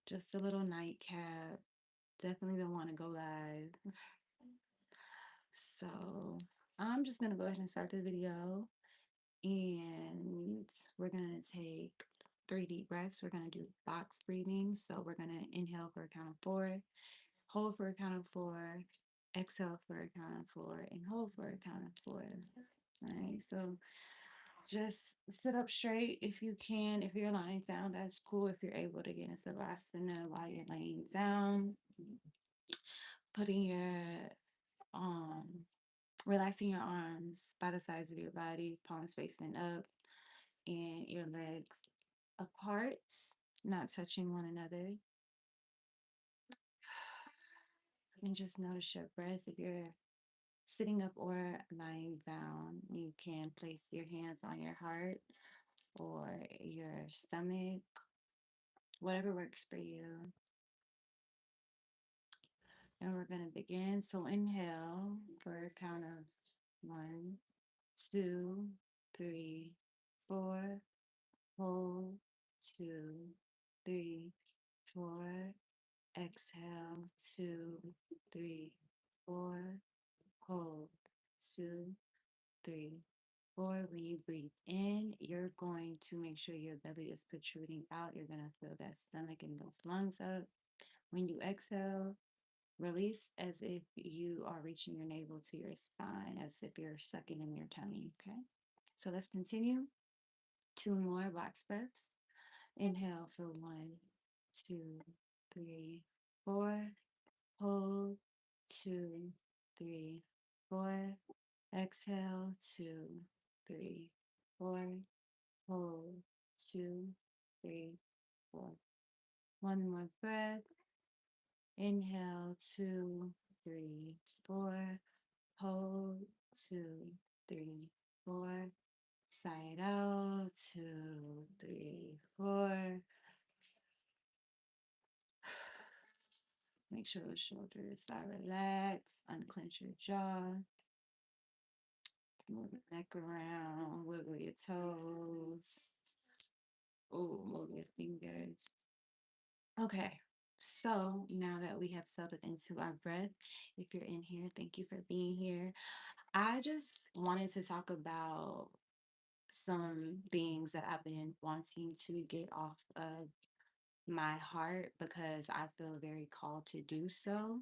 Just a little nightcap. Definitely don't want to go live. So I'm just gonna go ahead and start the video, and we're gonna take 3 deep breaths. We're gonna do box breathing. So we're gonna inhale for a count of 4, hold for a count of 4, exhale for a count of 4, and hold for a count of 4. All right. So just sit up straight if you can. If you're lying down, that's cool. If you're able to get into Savasana while you're laying down, putting your um relaxing your arms by the sides of your body, palms facing up, and your legs apart, not touching one another. And just notice your breath. If you're sitting up or lying down, you can place your hands on your heart or your stomach, whatever works for you. And we're going to begin. So inhale for a count of 1, 2, 3, 4. Hold, 2, 3, 4. Exhale, 2, 3, 4. Hold, 2, 3, 4. When you breathe in, you're going to make sure your belly is protruding out. You're going to fill that stomach and those lungs up. When you exhale, release as if you are reaching your navel to your spine, as if you're sucking in your tummy. Okay. So let's continue. 2 more box breaths. Inhale for 1, 2, 3, 4. Hold, 2, 3, 4. Exhale, 2, 3, 4. Hold, 2, 3, 4. One more breath. Inhale, 2, 3, 4. Hold, 2, 3, 4. Side out, 2, 3, 4. Make sure the shoulders are relaxed. Unclench your jaw. Move your neck around. Wiggle your toes. Oh, move your fingers. Okay. So now that we have settled into our breath, if you're in here, thank you for being here. I just wanted to talk about some things that I've been wanting to get off of my heart because I feel very called to do so.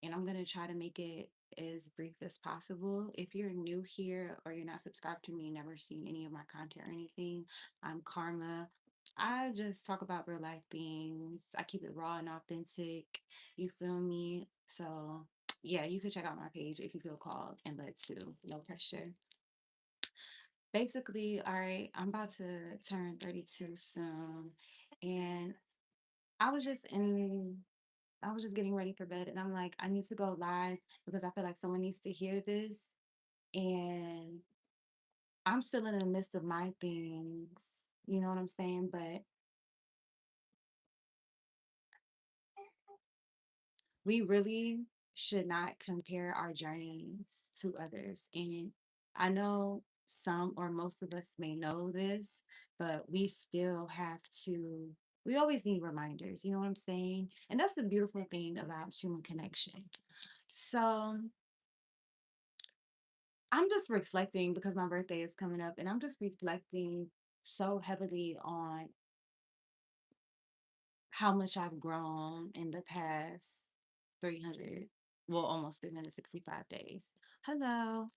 And I'm going to try to make it as brief as possible. If you're new here or you're not subscribed to me, never seen any of my content or anything, I'm Karma. I just talk about real life things. I keep it raw and authentic. You feel me? So, yeah, you can check out my page if you feel called and led to. No pressure. Basically, all right, I'm about to turn 32 soon. And I was just in I was just getting ready for bed and I'm like, I need to go live because I feel like someone needs to hear this. And I'm still in the midst of my things, you know what I'm saying? But we really should not compare our journeys to others. And I know some or most of us may know this, but we still have to, we always need reminders, you know what I'm saying? And that's the beautiful thing about human connection. So I'm just reflecting because my birthday is coming up, and I'm just reflecting so heavily on how much I've grown in the past 300, well, almost 365 days. Hello.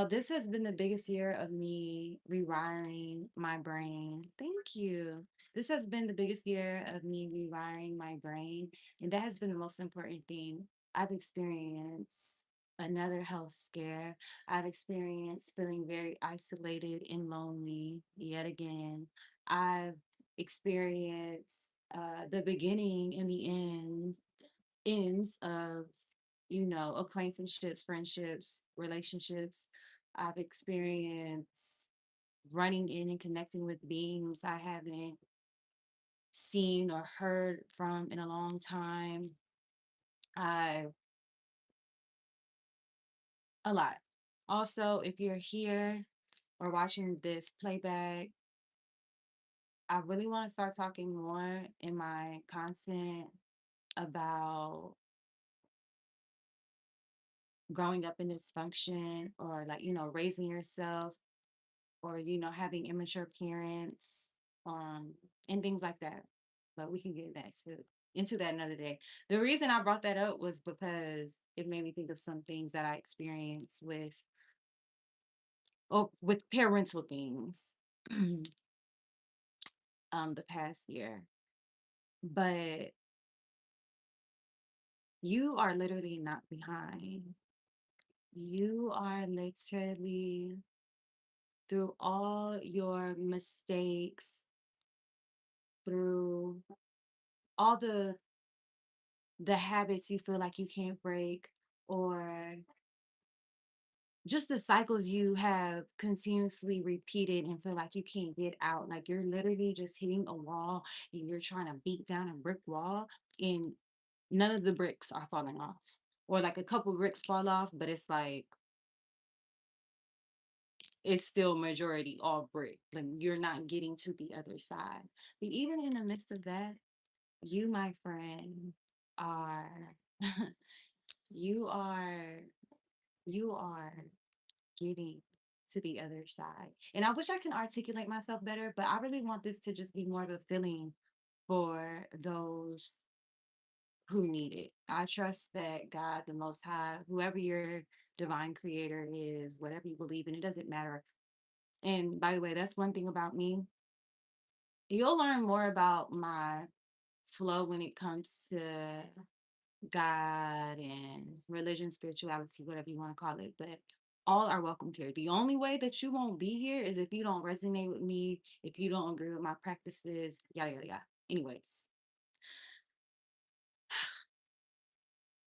This has been the biggest year of me rewiring my brain. Thank you. This has been the biggest year of me rewiring my brain, and that has been the most important thing I've experienced. Another health scare. I've experienced feeling very isolated and lonely yet again. I've experienced the beginning and the ends of acquaintanceships, friendships, relationships. I've experienced running in and connecting with beings I haven't seen or heard from in a long time. I A lot. Also, if you're here or watching this playback, I really want to start talking more in my content about growing up in dysfunction, or like, raising yourself, or, having immature parents, um, and things like that. But we can get that into that another day. The reason I brought that up was because it made me think of some things that I experienced with parental things the past year. But you are literally not behind. You are literally, through all your mistakes, through all the habits you feel like you can't break, or just the cycles you have continuously repeated and feel like you can't get out. Like you're literally just hitting a wall and you're trying to beat down a brick wall, and none of the bricks are falling off. Or like a couple bricks fall off, but it's like it's still majority all brick. Like you're not getting to the other side. But even in the midst of that, you, my friend, are you are you are getting to the other side. And I wish I can articulate myself better, but I really want this to just be more of a feeling for those who need it. I trust that God, the Most High, whoever your divine creator is, whatever you believe in, it doesn't matter. And by the way, that's one thing about me. You'll learn more about my flow when it comes to God and religion, spirituality, whatever you want to call it. But all are welcome here. The only way that you won't be here is if you don't resonate with me, if you don't agree with my practices, yada, yada, yada. Anyways,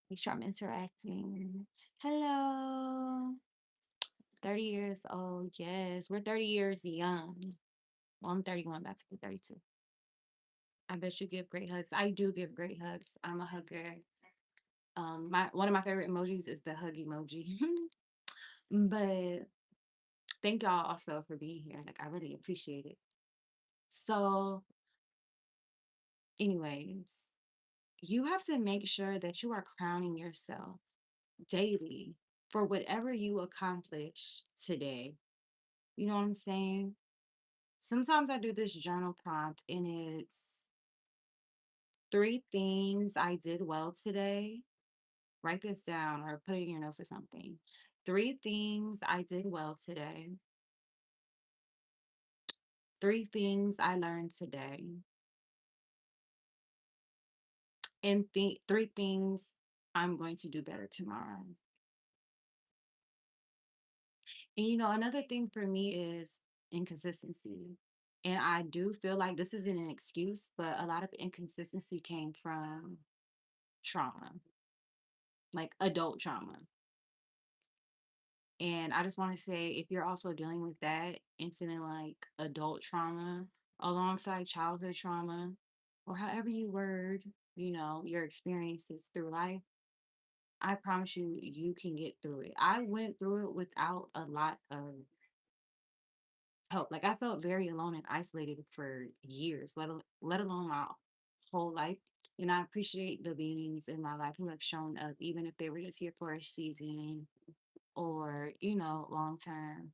make sure I'm interacting. Hello. 30 years old. Yes, we're 30 years young. Well, I'm 31, about to be 32. I bet you give great hugs. I do give great hugs. I'm a hugger. My one of my favorite emojis is the hug emoji. But thank y'all also for being here. Like I really appreciate it. So, anyways, you have to make sure that you are crowning yourself daily for whatever you accomplish today. You know what I'm saying? Sometimes I do this journal prompt and it's three things I did well today. Write this down or put it in your notes or something. Three things I did well today. Three things I learned today. And three things I'm going to do better tomorrow. And another thing for me is inconsistency. And I do feel like this isn't an excuse, but a lot of inconsistency came from trauma, like adult trauma. And I just want to say, if you're also dealing with that and feeling like adult trauma alongside childhood trauma, or however you word, your experiences through life, I promise you, you can get through it. I went through it without a lot of help. Like I felt very alone and isolated for years, let alone my whole life. And I appreciate the beings in my life who have shown up, even if they were just here for a season or, long term.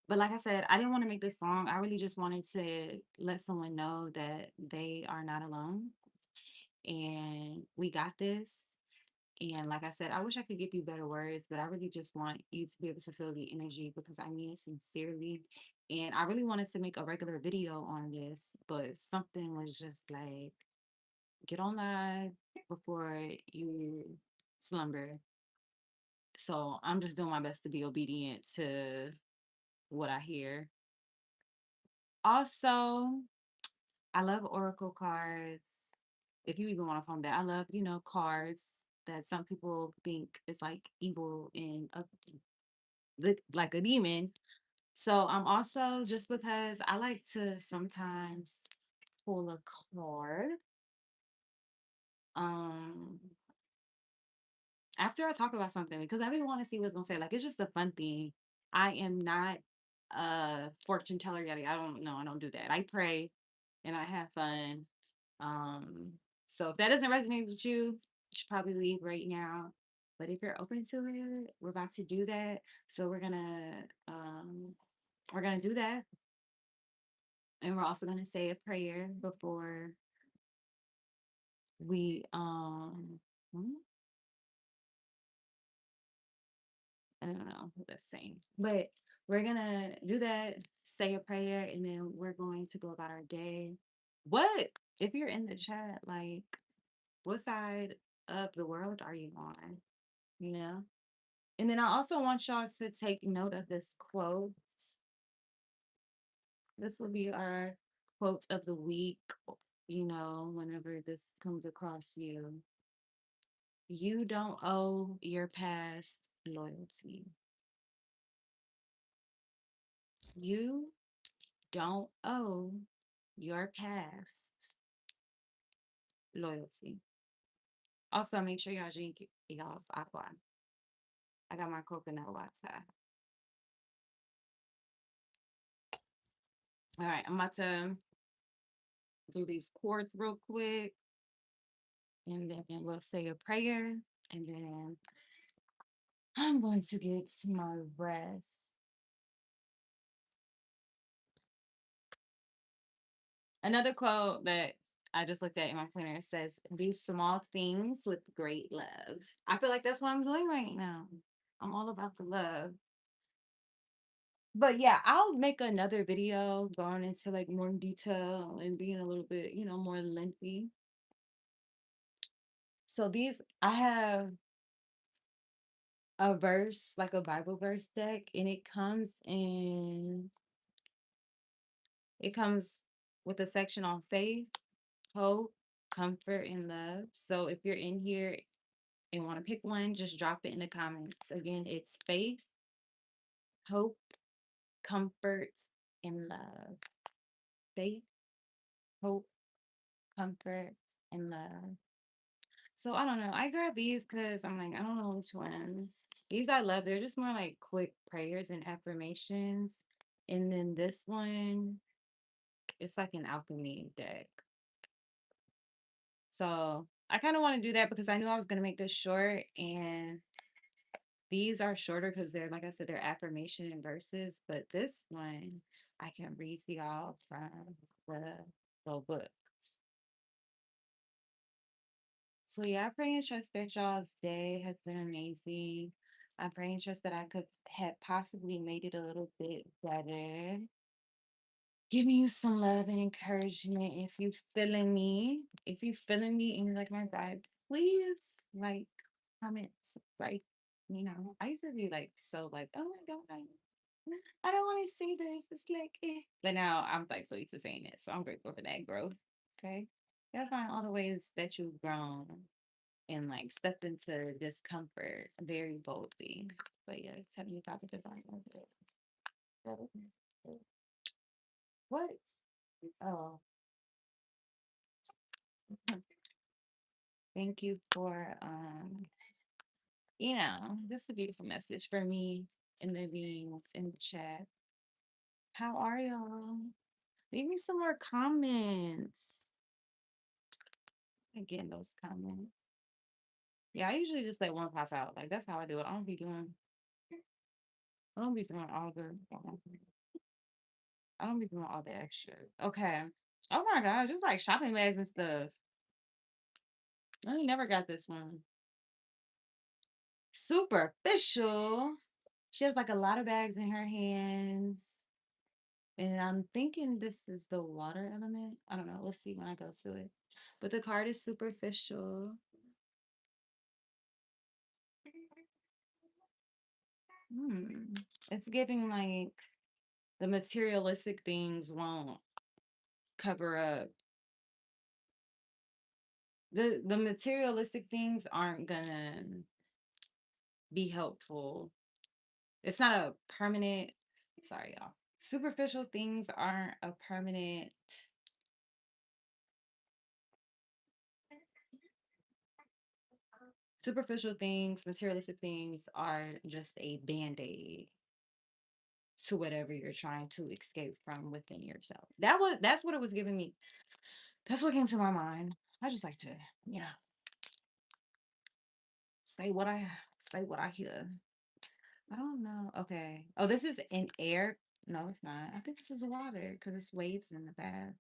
But like I said, I didn't want to make this song. I really just wanted to let someone know that they are not alone and we got this. And like I said, I wish I could give you better words, but I really just want you to be able to feel the energy because I mean it sincerely. And I really wanted to make a regular video on this, but something was just like, get on live before you slumber. So I'm just doing my best to be obedient to what I hear. Also, I love Oracle cards. If you even want to call them that, I love, cards that some people think is like evil and look like a demon. So I'm also, just because I like to sometimes pull a card. Um, After I talk about something, because I really want to see what's gonna say. Like it's just a fun thing. I am not fortune teller, yada. I don't know. I don't do that. I pray and I have fun. Um, so if that doesn't resonate with you, you should probably leave right now. But if you're open to it, we're about to do that. So we're gonna do that. And we're also gonna say a prayer before we I don't know what that's saying. But we're gonna do that, say a prayer, and then we're going to go about our day. What if you're in the chat, like what side of the world are you on? You know? And then I also want y'all to take note of this quote. This will be our quote of the week, whenever this comes across you. You don't owe your past loyalty. You don't owe your past loyalty. Also, make sure y'all drink y'all's aqua. I got my coconut water. All right, I'm about to do these chords real quick, and then we'll say a prayer, and then I'm going to get to my rest. Another quote that I just looked at in my planner says, "Do small things with great love." I feel like that's what I'm doing right now. I'm all about the love. But yeah, I'll make another video going into like more detail and being a little bit, more lengthy. So I have a verse, like a Bible verse deck, and it comes with a section on faith, hope, comfort, and love. So if you're in here and want to pick one, just drop it in the comments. Again, it's faith, hope, comfort, and love. Faith, hope, comfort, and love. So I don't know. I grabbed these because I'm like, I don't know which ones. These I love. They're just more like quick prayers and affirmations. And then this one, it's like an alchemy deck. So I kind of want to do that because I knew I was going to make this short. And these are shorter because they're, like I said, they're affirmation and verses. But this one, I can read to y'all from the little book. So yeah, I pray and trust that y'all's day has been amazing. I pray and trust that I could have possibly made it a little bit better. Giving you some love and encouragement. If you feeling me and you like my vibe, please like, comment, subscribe. I used to be like so like, oh my god, I don't want to see this. It's like, eh. But now I'm like so used to saying it, so I'm grateful for that growth. Okay, you gotta find all the ways that you've grown and like step into discomfort very boldly. But yeah, it's having you got the design of it. What? Oh, thank you for just a beautiful message for me and the beings in the chat. How are y'all? Leave me some more comments. Again, those comments. Yeah, I usually just let one pass out. Like that's how I do it. I don't be doing all the I don't be doing all the extra. Okay. Oh my gosh, just like shopping bags and stuff. I ain't never got this one. Superficial. She has like a lot of bags in her hands. And I'm thinking this is the water element. I don't know. We'll see when I go to it. But the card is superficial. Hmm. It's giving like the materialistic things won't cover up. The materialistic things aren't gonna be helpful. It's not a permanent, sorry y'all. Superficial things aren't a permanent. Superficial things, materialistic things are just a band-aid. to whatever you're trying to escape from within yourself. That's what it was giving me. That's what came to my mind. I just like to, you know, say what I say what I hear. I don't know. Okay. Oh, this is an air. No, it's not. I think this is water because it's waves in the back.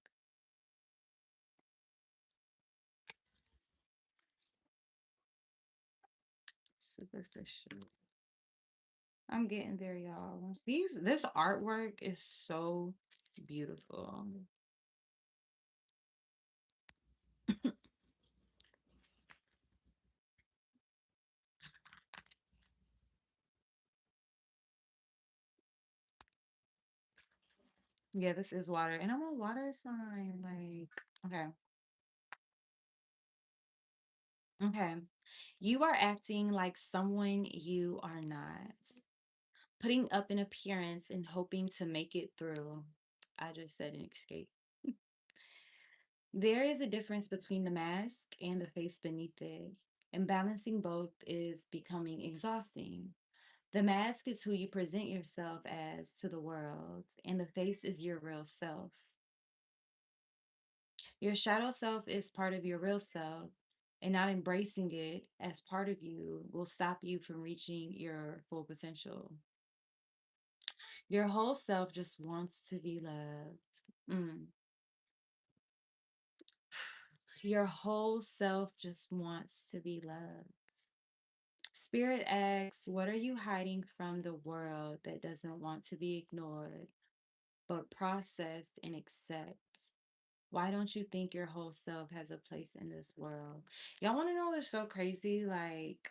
Superficial. I'm getting there, y'all. This artwork is so beautiful. Yeah, this is water, and I'm a water sign. Like, okay, okay. You are acting like someone you are not, putting up an appearance and hoping to make it through. I just said an escape. There is a difference between the mask and the face beneath it, and balancing both is becoming exhausting. The mask is who you present yourself as to the world, and the face is your real self. Your shadow self is part of your real self, and not embracing it as part of you will stop you from reaching your full potential. Your whole self just wants to be loved. Mm. Your whole self just wants to be loved. Spirit asks, what are you hiding from the world that doesn't want to be ignored, but processed and accept? Why don't you think your whole self has a place in this world? Y'all want to know what's so crazy? Like,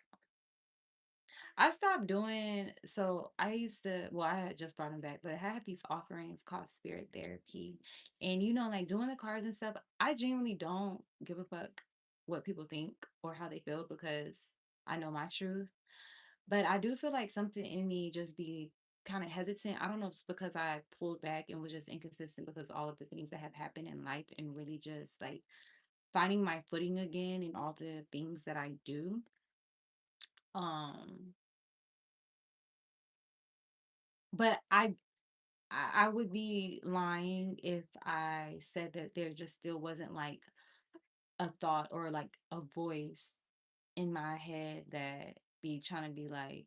I stopped doing so I used to well, I had just brought them back, but I had these offerings called spirit therapy. And like doing the cards and stuff, I genuinely don't give a fuck what people think or how they feel because I know my truth. But I do feel like something in me just be kind of hesitant. I don't know if it's because I pulled back and was just inconsistent because all of the things that have happened in life and really just like finding my footing again in all the things that I do. Um, but I would be lying if I said that there just still wasn't like a thought or like a voice in my head that be trying to be like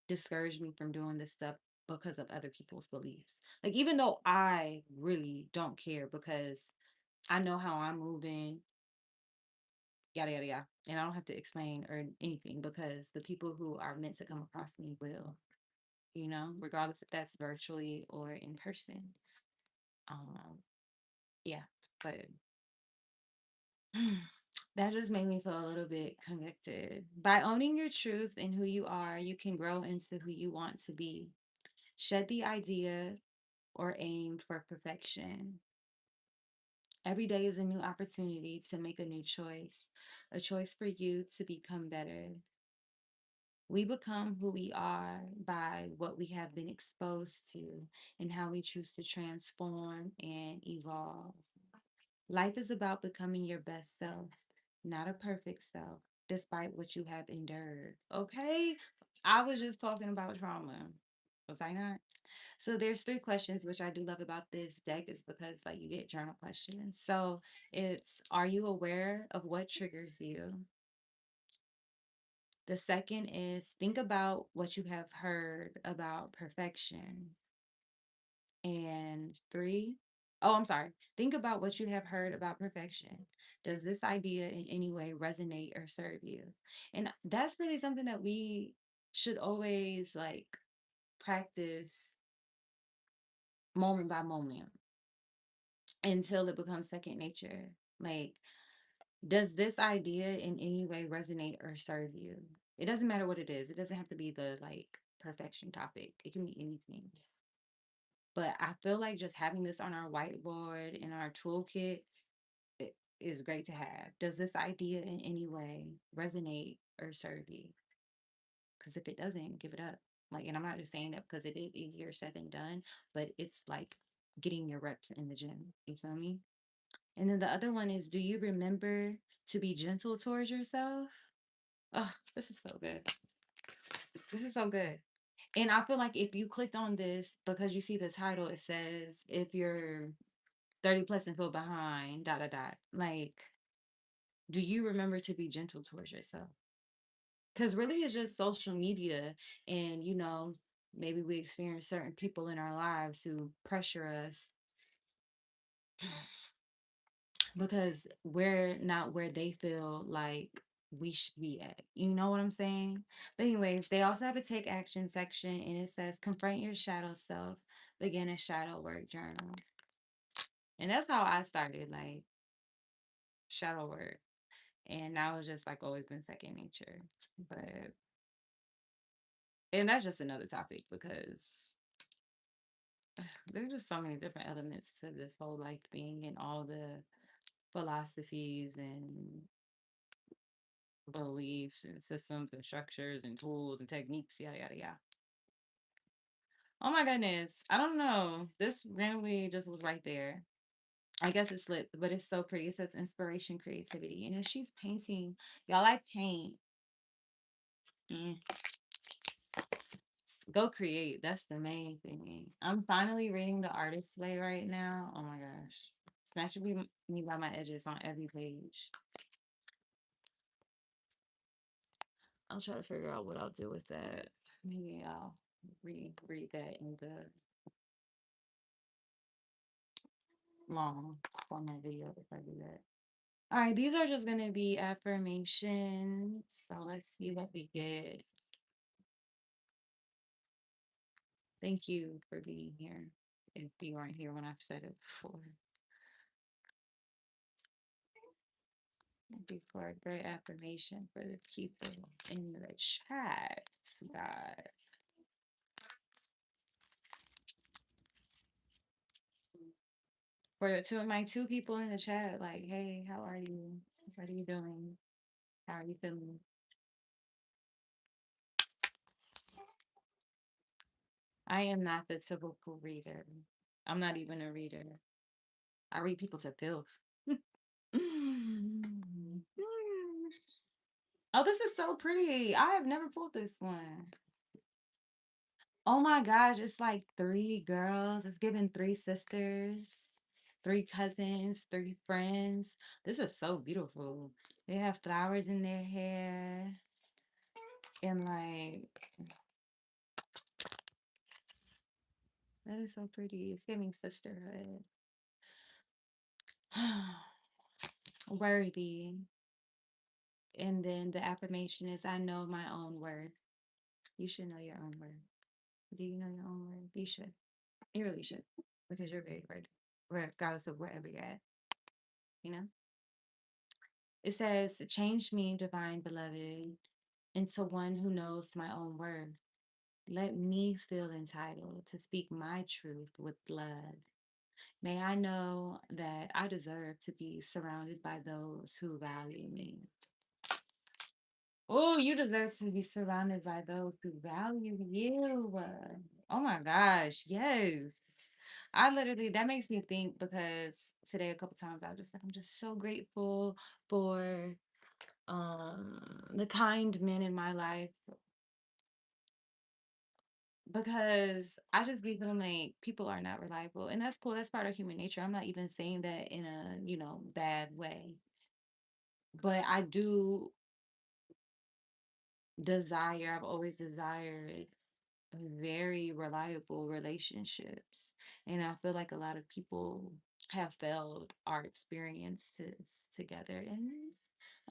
discourage me from doing this stuff because of other people's beliefs. Like even though I really don't care because I know how I'm moving, yada yada yada, and I don't have to explain or anything because the people who are meant to come across me will, regardless if that's virtually or in person. Um, yeah, but that just made me feel a little bit convicted. By owning your truth and who you are, you can grow into who you want to be. Shed the idea or aim for perfection. Every day is a new opportunity to make a choice for you to become better. We become who we are by what we have been exposed to and how we choose to transform and evolve. Life is about becoming your best self, not a perfect self, despite what you have endured. Okay? I was just talking about trauma. Was I not? So there's three questions which I do love about this deck is because like you get journal questions. So it's are you aware of what triggers you? The second is think about what you have heard about perfection. And three, oh, I'm sorry. Think about what you have heard about perfection. Does this idea in any way resonate or serve you? And that's really something that we should always like practice moment by moment until it becomes second nature. Like, does this idea in any way resonate or serve you? It doesn't matter what it is. It doesn't have to be the like perfection topic. It can be anything. But I feel like just having this on our whiteboard in our toolkit is great to have. Does this idea in any way resonate or serve you? Because if it doesn't, give it up. Like, and I'm not just saying that because it is easier said than done, but it's like getting your reps in the gym. You feel me? And then the other one is, do you remember to be gentle towards yourself? Oh, this is so good. This is so good. And I feel like if you clicked on this because you see the title, it says if you're 30 plus and feel behind, dot dot dot. Like, do you remember to be gentle towards yourself? Because really it's just social media, and maybe we experience certain people in our lives who pressure us because we're not where they feel like we should be at. You know what I'm saying? But anyways, they also have a take action section, and it says confront your shadow self, begin a shadow work journal. And that's how I started, like, shadow work. And now it's just like always been second nature. But and that's just another topic because there's just so many different elements to this whole life thing and all the philosophies and beliefs and systems and structures and tools and techniques, yada yada yada. Oh my goodness. I don't know. This randomly just was right there. I guess it's lit, but it's so pretty. It says inspiration, creativity. And then she's painting. Y'all, I paint. Mm, go create. That's the main thing. I'm finally reading The Artist's Way right now. Oh my gosh. Snatching me by my edges on every page. I'll try to figure out what I'll do with that. Maybe I'll read that in the long format video if I do that. All right, these are just gonna be affirmations. So let's see what we get. Thank you for being here. If you weren't here when I've said it before. Thank you for a great affirmation for the people in the chat. God. For my two people in the chat, like, hey, how are you? What are you doing? How are you feeling? I am not the typical reader. I'm not even a reader. I read people to filth. Oh, this is so pretty. I have never pulled this one. Oh my gosh, it's like three girls. It's given three sisters, three cousins, three friends. This is so beautiful. They have flowers in their hair. And like, that is so pretty. It's giving sisterhood. Worthy. And then the affirmation is I know my own worth. You should know your own worth. Do you know your own worth? You should. You really should. Because you're very worthy. Regardless of wherever you're at. You know? It says, change me, divine beloved, into one who knows my own worth. Let me feel entitled to speak my truth with love. May I know that I deserve to be surrounded by those who value me. Oh, you deserve to be surrounded by those who value you. Oh my gosh, yes. I literally that makes me think because today a couple times I was just like I'm just so grateful for the kind men in my life because I just be feeling like people are not reliable and that's cool. That's part of human nature. I'm not even saying that in a, bad way. But I do desire, I've always desired very reliable relationships. And I feel like a lot of people have failed our experiences together. And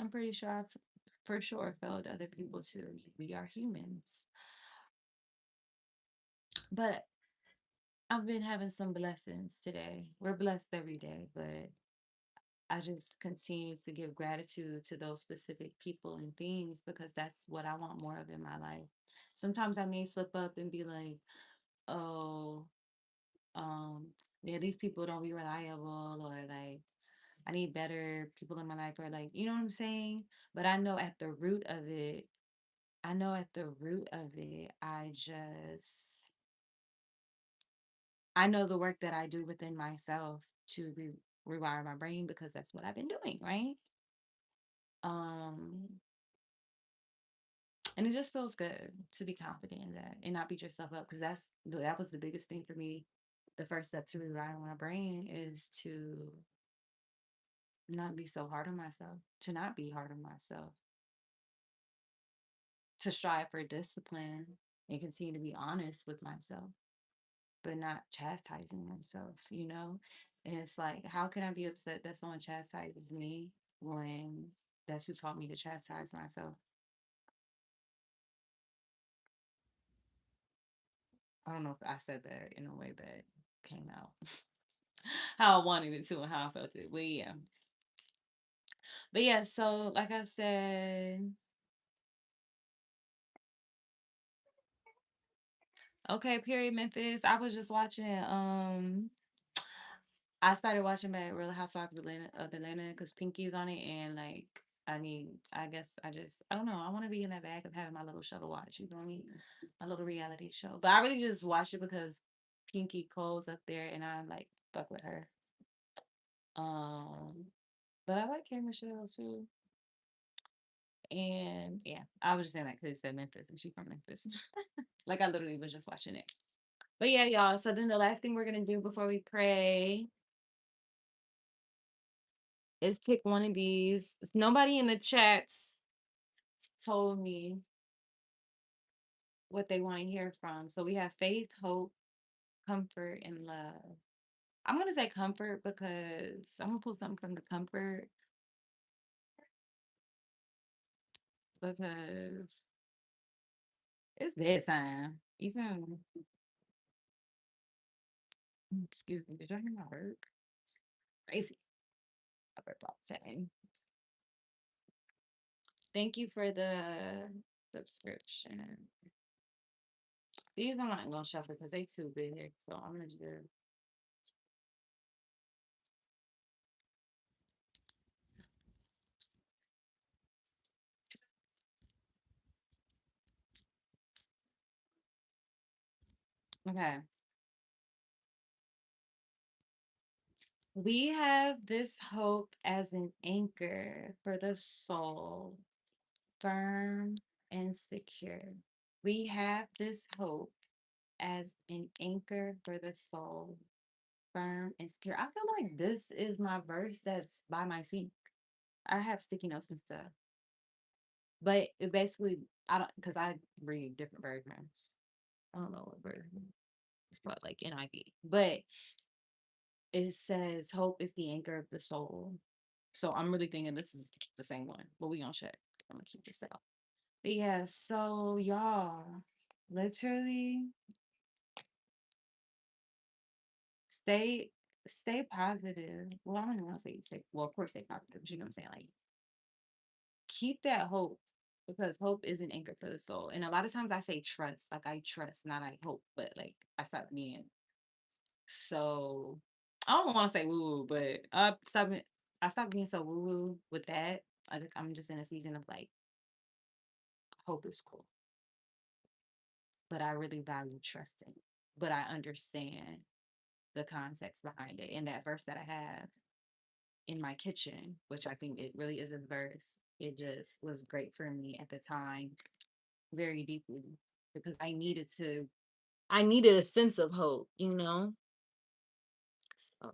I'm pretty sure I've for sure failed other people too. We are humans. But I've been having some blessings today. We're blessed every day, but I just continue to give gratitude to those specific people and things because that's what I want more of in my life. Sometimes I may slip up and be like, oh, yeah, these people don't be reliable, or like I need better people in my life, or like, you know what I'm saying? But I know at the root of it, I know the work that I do within myself to rewire my brain because that's what I've been doing, right? Um, And it just feels good to be confident in that and not beat yourself up, because that was the biggest thing for me. The first step to rewriting my brain is to not be so hard on myself, to not be hard on myself, to strive for discipline and continue to be honest with myself, but not chastising myself. And it's like, how can I be upset that someone chastises me when that's who taught me to chastise myself? I don't know if I said that in a way that came out how I wanted it to and how I felt it. But yeah. But yeah, so like I said, okay, period Memphis. I was just watching I started watching back Real Housewives of Atlanta because Pinky's on it, and like I guess I don't know. I want to be in that bag of having my little show to watch. You know what I mean? My little reality show. But I really just watched it because Pinky Cole's up there, and I like fuck with her. Um, but I like K Michelle too. And yeah, I was just saying that because it said Memphis, and she's from Memphis. Like I literally was just watching it. But yeah, y'all. So then the last thing we're gonna do before we pray is pick one of these. Nobody in the chats told me what they want to hear from. So we have faith, hope, comfort, and love. I'm gonna say comfort because I'm gonna pull something from the comfort because it's bedtime. You feel me? Excuse me. Did y'all hear my bird? It's crazy. My bird about 10. Thank you for the subscription. These I'm not gonna shuffle because they too big. So I'm gonna do okay. We have this hope as an anchor for the soul, firm and secure. We have this hope as an anchor for the soul, firm and secure. I feel like this is my verse that's by my sink. I have sticky notes and stuff, but it basically, I don't, because I read different versions. I don't know what version. It's probably like NIV, but it says hope is the anchor of the soul. So I'm really thinking this is the same one, but we gonna check. I'm gonna keep this out. But yeah, so y'all, literally stay stay positive. Well, I don't even want to say stay. Well, of course, stay positive. But you know what I'm saying? Like, keep that hope because hope is an anchor for the soul. And a lot of times I say trust, like I trust, not I hope, but like I start being so. I don't want to say woo woo, but I stopped being so woo woo with that. I'm just in a season of like hope is cool, but I really value trusting. But I understand the context behind it. And that verse that I have in my kitchen, which I think it really is a verse, it just was great for me at the time, very deeply, because I needed a sense of hope. So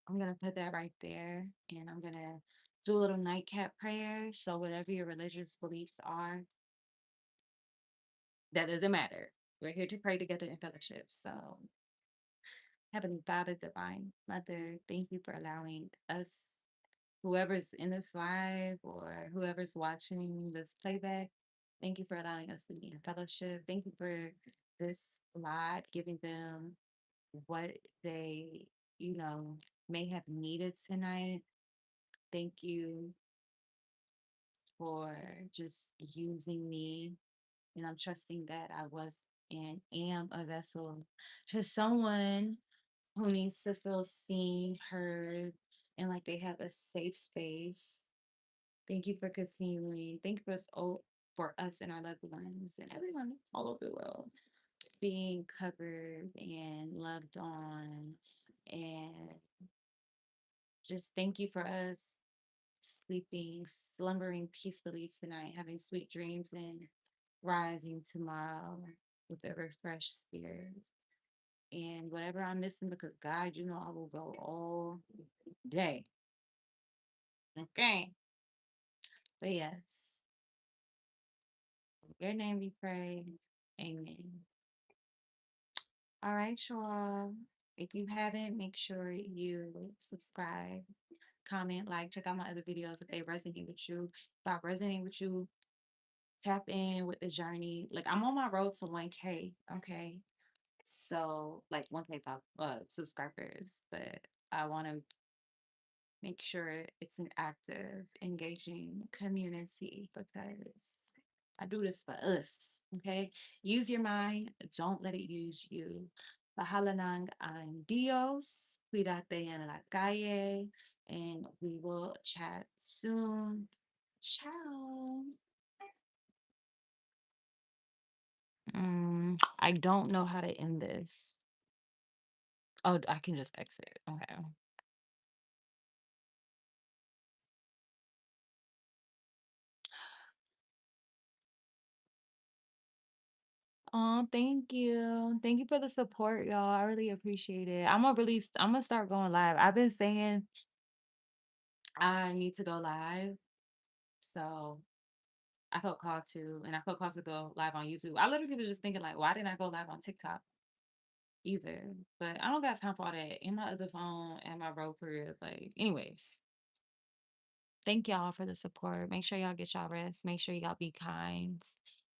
I'm gonna put that right there, and I'm gonna do a little nightcap prayer. So whatever your religious beliefs are, that doesn't matter. We're here to pray together in fellowship. So Heavenly Father, Divine Mother, thank you for allowing us, whoever's in this live or whoever's watching this playback, thank you for allowing us to be in fellowship. Thank you for this live, giving them what they, may have needed tonight. Thank you for just using me. And I'm trusting that I was and am a vessel to someone who needs to feel seen, heard, and like they have a safe space. Thank you for continuing. Thank you for us and our loved ones and everyone all over the world being covered and loved on. And just thank you for us sleeping, slumbering peacefully tonight, having sweet dreams, and rising tomorrow with a refreshed spirit. And whatever I'm missing, because God, you know, I will go all day. Okay. But yes, in your name we pray. Amen. All right, y'all. If you haven't, make sure you subscribe, comment, like, check out my other videos if they resonate with you. If I resonate with you, tap in with the journey. Like I'm on my road to 1K. Okay. So like 1K subscribers, but I want to make sure it's an active, engaging community because I do this for us. Okay. Use your mind. Don't let it use you. Bahala nang ang Dios. Cuídate en la calle. And we will chat soon. Ciao. I don't know how to end this. Oh, I can just exit. Okay. Oh, thank you. Thank you for the support, y'all. I really appreciate it. I'm gonna start going live. I've been saying I need to go live. So I felt called to, and I felt called to go live on YouTube. I literally was just thinking like, why didn't I go live on TikTok either? But I don't got time for all that in my other phone and my road career. Like, anyways, thank y'all for the support. Make sure y'all get y'all rest. Make sure y'all be kind.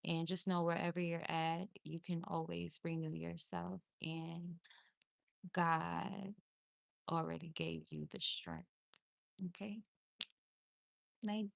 And just know wherever you're at, you can always renew yourself. And God already gave you the strength. Okay. Night.